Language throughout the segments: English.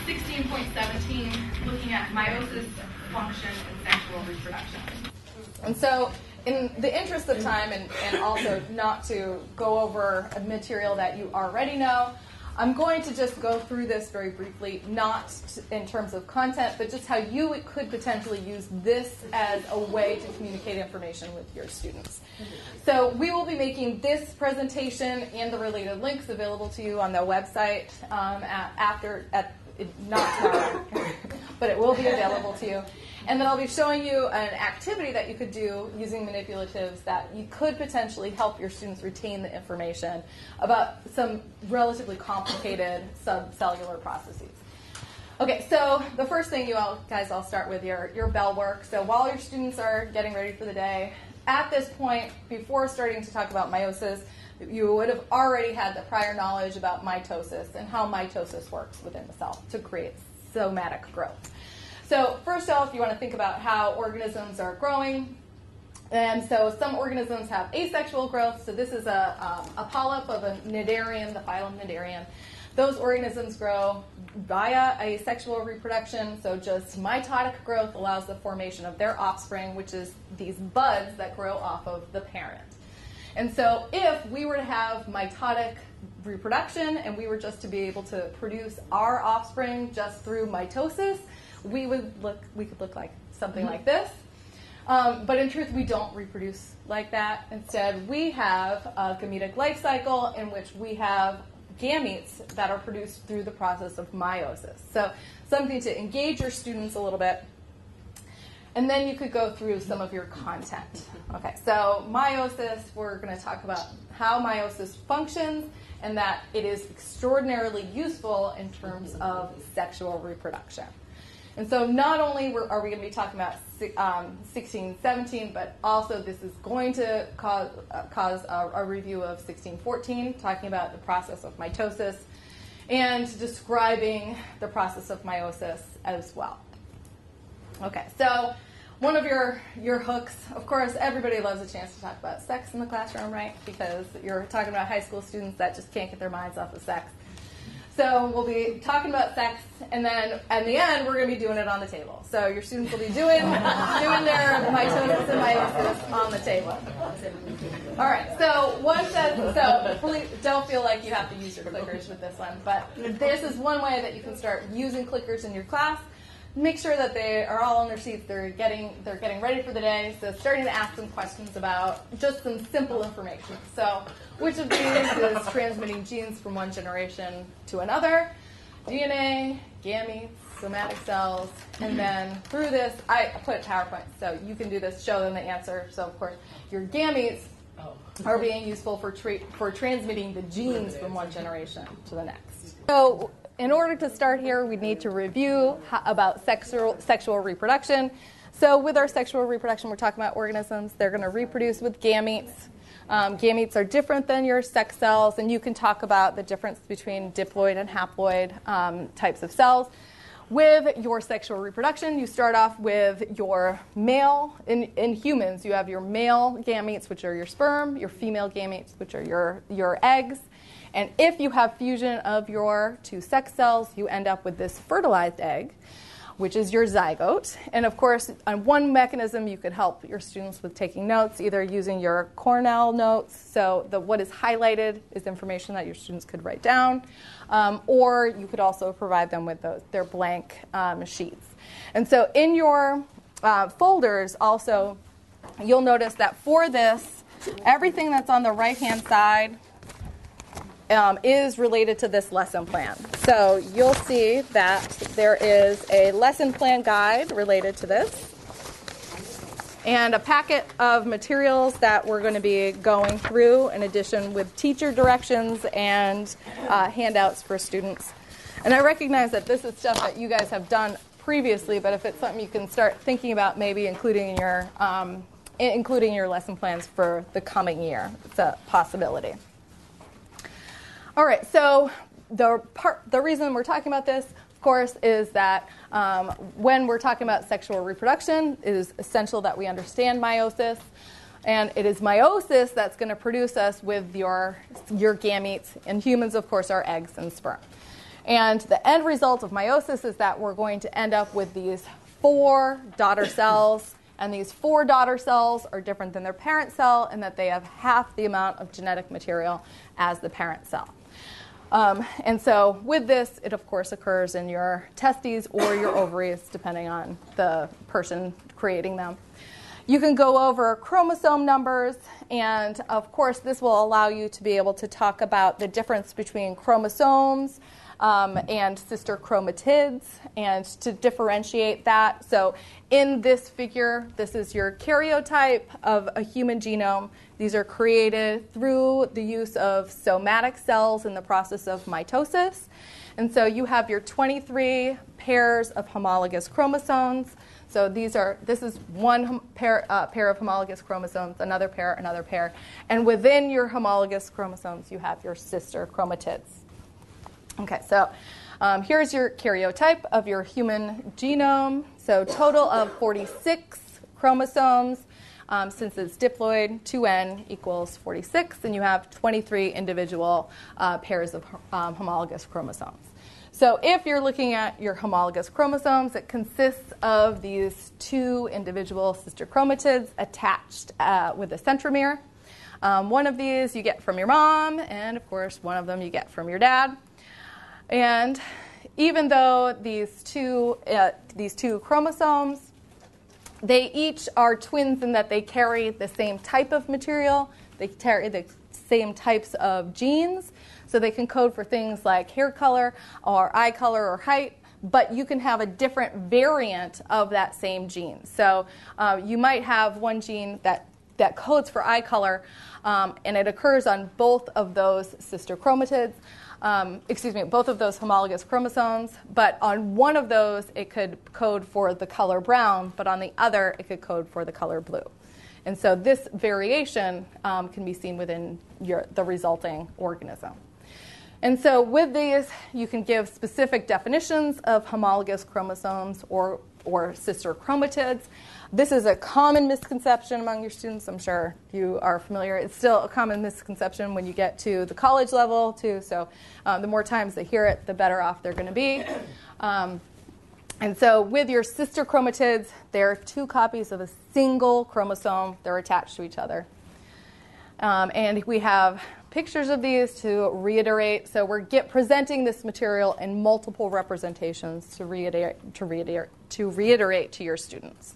16.17, looking at meiosis, function, and sexual reproduction. And so, in the interest of time and also not to go over a material that you already know, I'm going to just go through this very briefly, not in terms of content, but just how you could potentially use this as a way to communicate information with your students. So we will be making this presentation and the related links available to you on the website not tomorrow, but it will be available to you. And then I'll be showing you an activity that you could do using manipulatives that you could potentially help your students retain the information about some relatively complicated subcellular processes. Okay, so the first thing guys all start with your bell work. So while your students are getting ready for the day, at this point, before starting to talk about meiosis, you would have already had the prior knowledge about mitosis and how mitosis works within the cell to create somatic growth. So first off, you want to think about how organisms are growing. And so some organisms have asexual growth. So this is a polyp of a cnidarian, the phylum Cnidarian. Those organisms grow via asexual reproduction. So just mitotic growth allows the formation of their offspring, which is these buds that grow off of the parent. And so if we were to have mitotic reproduction and we were just to be able to produce our offspring just through mitosis, we could look like something like this. But in truth, we don't reproduce like that. Instead, we have a gametic life cycle in which we have gametes that are produced through the process of meiosis. So something to engage your students a little bit. And then you could go through some of your content. Okay, so meiosis, we're going to talk about how meiosis functions and that it is extraordinarily useful in terms of sexual reproduction. And so not only are we going to be talking about 1617, but also this is going to cause a review of 1614, talking about the process of mitosis and describing the process of meiosis as well. Okay, so one of your hooks, of course, everybody loves a chance to talk about sex in the classroom, right? Because you're talking about high school students that just can't get their minds off of sex. So we'll be talking about sex, and then at the end, we're going to be doing it on the table. So your students will be doing their mitosis and meiosis on the table. All right, so please don't feel like you have to use your clickers with this one, but this is one way that you can start using clickers in your class. Make sure that they are all on their seats. They're getting ready for the day. So starting to ask them questions about just some simple information. So which of these is transmitting genes from one generation to another? DNA, gametes, somatic cells, and then through this, I put PowerPoint. So you can do this, show them the answer. So of course, your gametes are being useful for transmitting the genes from one generation to the next. So in order to start here, we need to review about sexual reproduction. So with our sexual reproduction, we're talking about organisms. They're going to reproduce with gametes. Gametes are different than your sex cells, and you can talk about the difference between diploid and haploid types of cells. With your sexual reproduction, you start off with your male. In humans, you have your male gametes, which are your sperm, your female gametes, which are your eggs. And if you have fusion of your two sex cells, you end up with this fertilized egg, which is your zygote. And of course, on one mechanism, you could help your students with taking notes, either using your Cornell notes. So what is highlighted is information that your students could write down. Or you could also provide them with their blank sheets. And so in your folders also, you'll notice that for this, everything that's on the right-hand side is related to this lesson plan. So you'll see that there is a lesson plan guide related to this and a packet of materials that we're going to be going through in addition with teacher directions and handouts for students. And I recognize that this is stuff that you guys have done previously, but if it's something you can start thinking about maybe including in your lesson plans for the coming year, it's a possibility. All right, so the reason we're talking about this, of course, is that when we're talking about sexual reproduction, it is essential that we understand meiosis. And it is meiosis that's going to produce us with your gametes. And humans, of course, are eggs and sperm. And the end result of meiosis is that we're going to end up with these 4 daughter cells. And these 4 daughter cells are different than their parent cell in that they have half the amount of genetic material as the parent cell. And so with this, it of course occurs in your testes or your ovaries, depending on the person creating them. You can go over chromosome numbers, and of course this will allow you to be able to talk about the difference between chromosomes and sister chromatids, and to differentiate that. So in this figure, this is your karyotype of a human genome. These are created through the use of somatic cells in the process of mitosis. And so you have your 23 pairs of homologous chromosomes. So this is one pair of homologous chromosomes, another pair. And within your homologous chromosomes, you have your sister chromatids. Okay, so here's your karyotype of your human genome. So total of 46 chromosomes. Since it's diploid, 2n equals 46, and you have 23 individual pairs of homologous chromosomes. So if you're looking at your homologous chromosomes, it consists of these 2 individual sister chromatids attached with a centromere. One of these you get from your mom, and of course one of them you get from your dad. And even though these two chromosomes, they each are twins in that they carry the same type of material, they carry the same types of genes, so they can code for things like hair color or eye color or height, but you can have a different variant of that same gene. So you might have one gene that codes for eye color, and it occurs on both of those sister chromatids. Both of those homologous chromosomes, but on one of those it could code for the color brown, but on the other it could code for the color blue. And so this variation can be seen within the resulting organism. And so with these, you can give specific definitions of homologous chromosomes or sister chromatids. This is a common misconception among your students. I'm sure you are familiar. It's still a common misconception when you get to the college level, too. So the more times they hear it, the better off they're going to be. And so with your sister chromatids, there are 2 copies of a single chromosome. They're attached to each other. And we have pictures of these to reiterate. So we're presenting this material in multiple representations to reiterate to your students.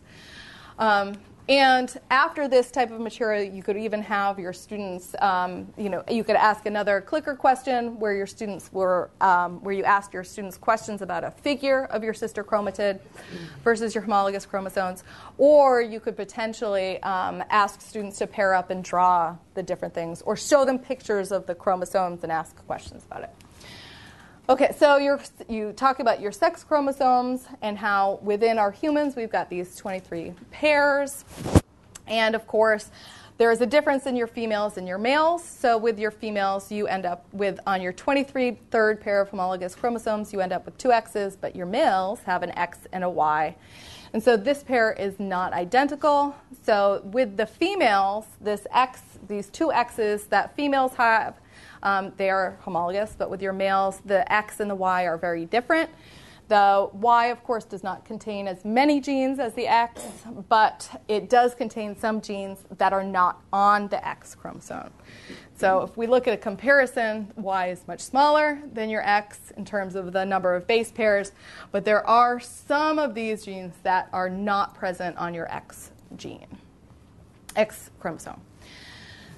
And after this type of material, you could even have your students, you could ask another clicker question where you ask your students questions about a figure of your sister chromatid versus your homologous chromosomes. Or you could potentially ask students to pair up and draw the different things, or show them pictures of the chromosomes and ask questions about it. Okay, so you talk about your sex chromosomes and how within our humans we've got these 23 pairs. And of course, there is a difference in your females and your males. So with your females, you end up with, on your 23rd pair of homologous chromosomes, you end up with 2 X's, but your males have an X and a Y. And so this pair is not identical. So with the females, these 2 X's that females have, they are homologous, but with your males, the X and the Y are very different. The Y, of course, does not contain as many genes as the X, but it does contain some genes that are not on the X chromosome. So if we look at a comparison, Y is much smaller than your X in terms of the number of base pairs, but there are some of these genes that are not present on your X chromosome.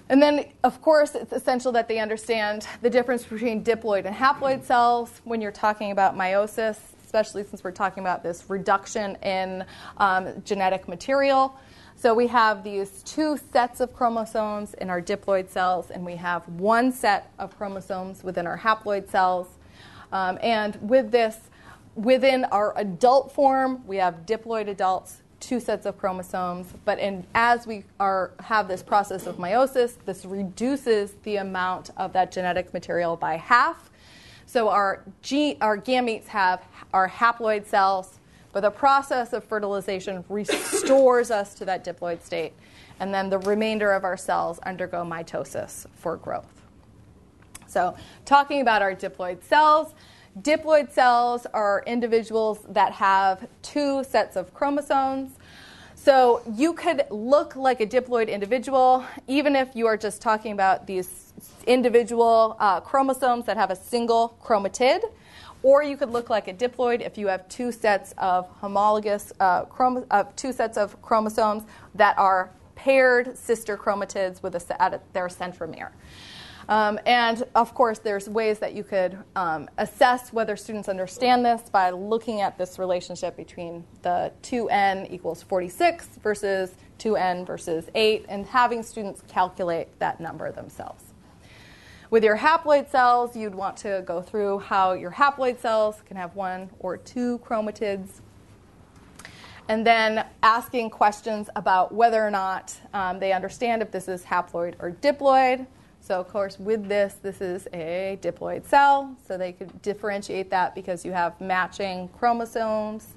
And then, of course, it's essential that they understand the difference between diploid and haploid cells when you're talking about meiosis, especially since we're talking about this reduction in genetic material. So we have these 2 sets of chromosomes in our diploid cells, and we have 1 set of chromosomes within our haploid cells. And with this, within our adult form, we have diploid adults, 2 sets of chromosomes, but as we have this process of meiosis, this reduces the amount of that genetic material by half. So our gametes have our haploid cells, but the process of fertilization restores us to that diploid state, and then the remainder of our cells undergo mitosis for growth. So talking about our diploid cells, Diploid cells are individuals that have 2 sets of chromosomes. So you could look like a diploid individual, even if you are just talking about these individual chromosomes that have a single chromatid, or you could look like a diploid if you have 2 sets of homologous 2 sets of chromosomes that are paired sister chromatids with at their centromere. And of course, there's ways that you could assess whether students understand this by looking at this relationship between the 2n equals 46 versus 2n versus 8, and having students calculate that number themselves. With your haploid cells, you'd want to go through how your haploid cells can have 1 or 2 chromatids, and then asking questions about whether or not they understand if this is haploid or diploid. So, of course, with this is a diploid cell, so they could differentiate that because you have matching chromosomes.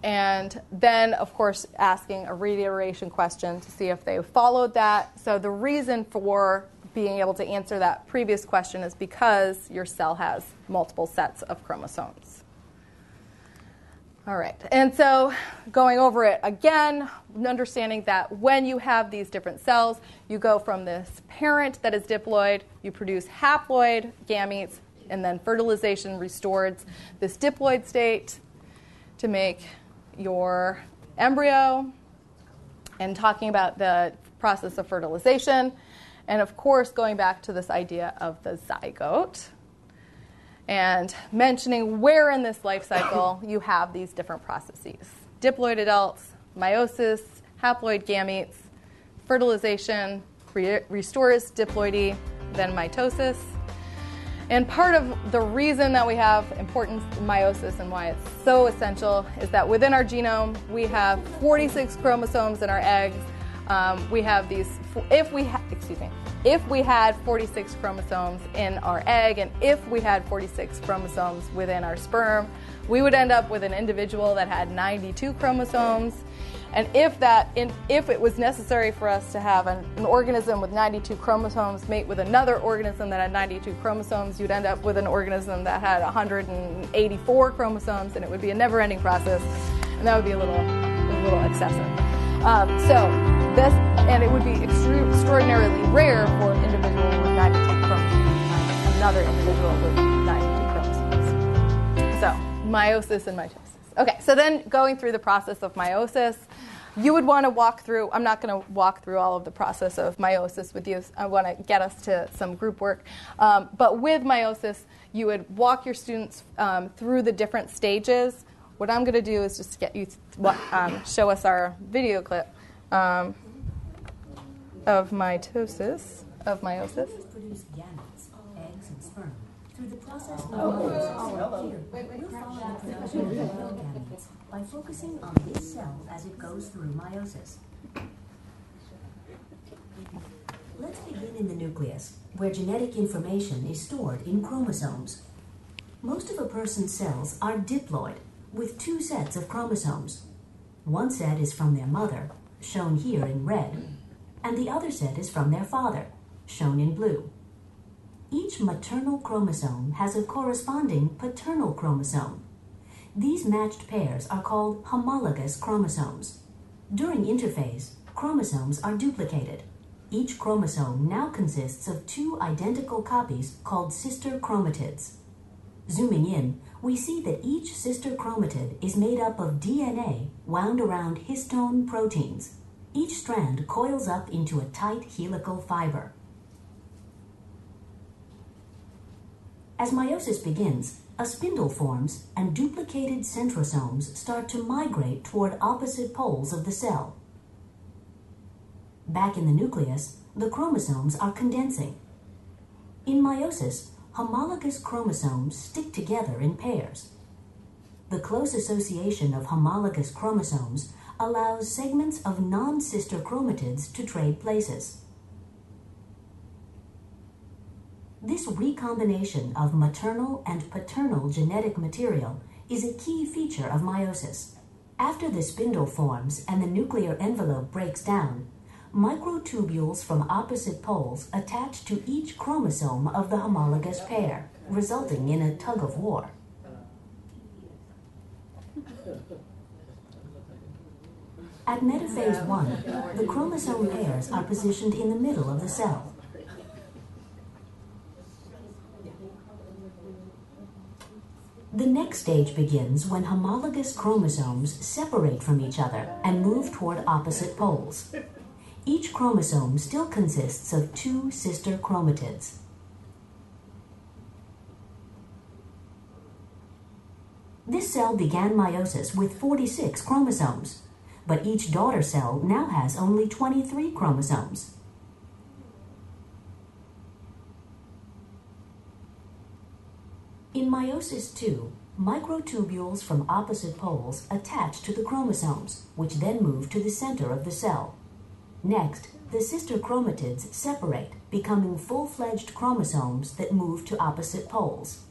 And then, of course, asking a reiteration question to see if they followed that. So the reason for being able to answer that previous question is because your cell has multiple sets of chromosomes. All right, and so going over it again, understanding that when you have these different cells, you go from this parent that is diploid, you produce haploid gametes, and then fertilization restores this diploid state to make your embryo, and talking about the process of fertilization, and of course going back to this idea of the zygote, and mentioning where in this life cycle you have these different processes. Diploid adults, meiosis, haploid gametes, fertilization, restores diploidy, then mitosis. And part of the reason that we have important meiosis and why it's so essential is that within our genome, we have 46 chromosomes in our eggs. We have these, if we had 46 chromosomes in our egg, and if we had 46 chromosomes within our sperm, we would end up with an individual that had 92 chromosomes. And if it was necessary for us to have an organism with 92 chromosomes mate with another organism that had 92 chromosomes, you'd end up with an organism that had 184 chromosomes, and it would be a never-ending process, and that would be a little excessive. And it would be extraordinarily rare for an individual with 92 chromosomes, another individual with 92 chromosomes. So, meiosis and mitosis. Okay, so then going through the process of meiosis, you would want to walk through, I'm not going to walk through all of the process of meiosis with you. I want to get us to some group work. But with meiosis, you would walk your students through the different stages. What I'm going to do is just get you show us our video clip of mitosis, of meiosis. Produce gametes, eggs, and sperm through the process of meiosis. Here, we'll follow the production of male gametes by focusing on this cell as it goes through meiosis. Let's begin in the nucleus, where genetic information is stored in chromosomes. Most of a person's cells are diploid, with 2 sets of chromosomes. One set is from their mother, shown here in red, and the other set is from their father, shown in blue. Each maternal chromosome has a corresponding paternal chromosome. These matched pairs are called homologous chromosomes. During interphase, chromosomes are duplicated. Each chromosome now consists of 2 identical copies called sister chromatids. Zooming in, we see that each sister chromatid is made up of DNA wound around histone proteins. Each strand coils up into a tight helical fiber. As meiosis begins, a spindle forms and duplicated centrosomes start to migrate toward opposite poles of the cell. Back in the nucleus, the chromosomes are condensing. In meiosis, homologous chromosomes stick together in pairs. The close association of homologous chromosomes allows segments of non-sister chromatids to trade places. This recombination of maternal and paternal genetic material is a key feature of meiosis. After the spindle forms and the nuclear envelope breaks down, microtubules from opposite poles attach to each chromosome of the homologous pair. resulting in a tug of war. At metaphase 1, the chromosome pairs are positioned in the middle of the cell. The next stage begins when homologous chromosomes separate from each other and move toward opposite poles. Each chromosome still consists of 2 sister chromatids. This cell began meiosis with 46 chromosomes, but each daughter cell now has only 23 chromosomes. In meiosis 2, microtubules from opposite poles attach to the chromosomes, which then move to the center of the cell. Next, the sister chromatids separate, becoming full-fledged chromosomes that move to opposite poles.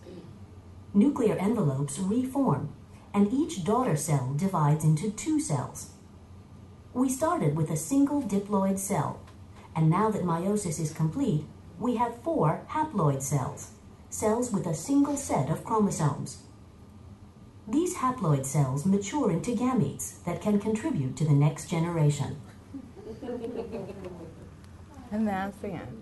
Nuclear envelopes reform, and each daughter cell divides into 2 cells. We started with a single diploid cell, and now that meiosis is complete, we have 4 haploid cells, cells with a single set of chromosomes. These haploid cells mature into gametes that can contribute to the next generation. And that's the end.